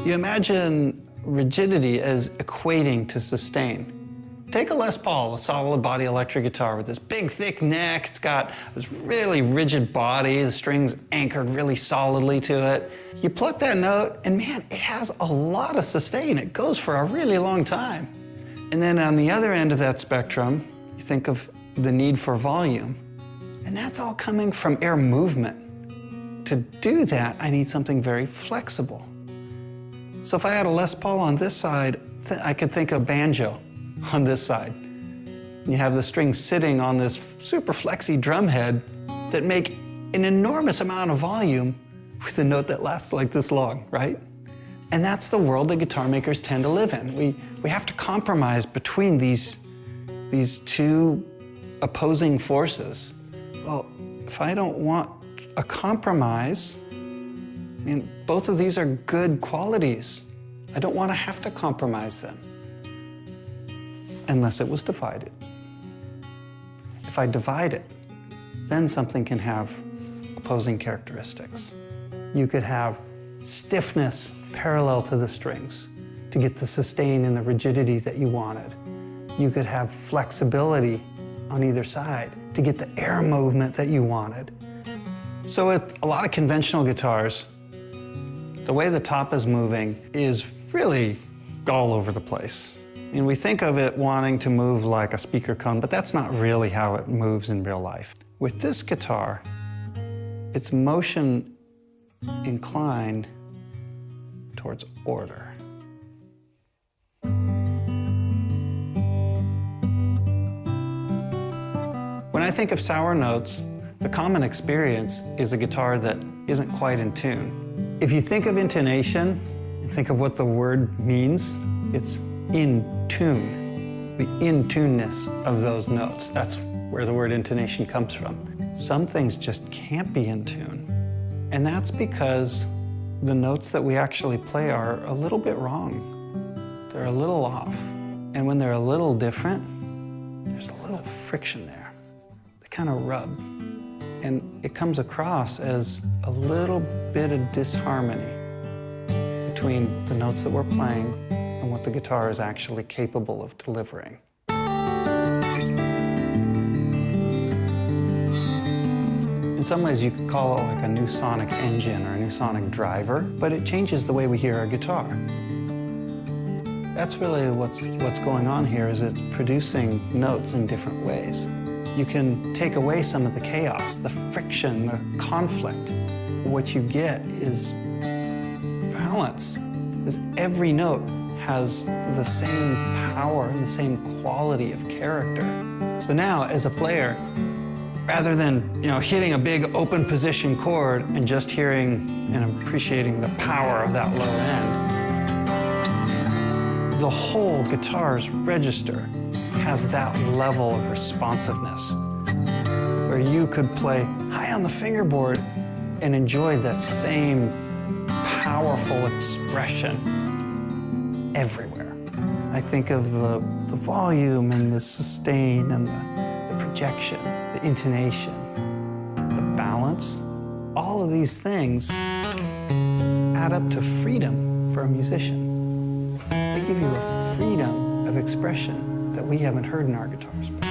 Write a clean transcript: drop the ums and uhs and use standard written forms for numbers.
You imagine rigidity as equating to sustain. Take a Les Paul, a solid body electric guitar with this big thick neck. It's got this really rigid body, the strings anchored really solidly to it. You pluck that note and man, it has a lot of sustain. It goes for a really long time. And then on the other end of that spectrum, you think of the need for volume. And that's all coming from air movement. To do that, I need something very flexible. So if I had a Les Paul on this side, I could think of banjo on this side. You have the strings sitting on this super flexy drum head that make an enormous amount of volume with a note that lasts like this long, right? And that's the world that guitar makers tend to live in. We have to compromise between these two opposing forces. Well, if I don't want a compromise, I mean, both of these are good qualities. I don't want to have to compromise them. Unless it was divided. If I divide it, then something can have opposing characteristics. You could have stiffness parallel to the strings to get the sustain and the rigidity that you wanted. You could have flexibility on either side to get the air movement that you wanted. So with a lot of conventional guitars, the way the top is moving is really all over the place. And we think of it wanting to move like a speaker cone, but that's not really how it moves in real life. With this guitar, it's motion inclined towards order. When I think of sour notes, the common experience is a guitar that isn't quite in tune. If you think of intonation, and think of what the word means, it's in tune, the in-tuneness of those notes. That's where the word intonation comes from. Some things just can't be in tune. And that's because the notes that we actually play are a little bit wrong. They're a little off. And when they're a little different, there's a little friction there. They kind of rub. And it comes across as a little bit of disharmony between the notes that we're playing and what the guitar is actually capable of delivering. In some ways, you could call it like a new sonic engine or a new sonic driver, but it changes the way we hear our guitar. That's really what's going on here, is it's producing notes in different ways. You can take away some of the chaos, the friction, the conflict. What you get is balance. Because every note has the same power and the same quality of character. So now, as a player, rather than hitting a big open position chord and just hearing and appreciating the power of that low end, the whole guitar's register has that level of responsiveness where you could play high on the fingerboard and enjoy the same powerful expression everywhere. I think of the volume and the sustain and the projection, the intonation, the balance. All of these things add up to freedom for a musician. They give you a freedom of expression that we haven't heard in our guitars before.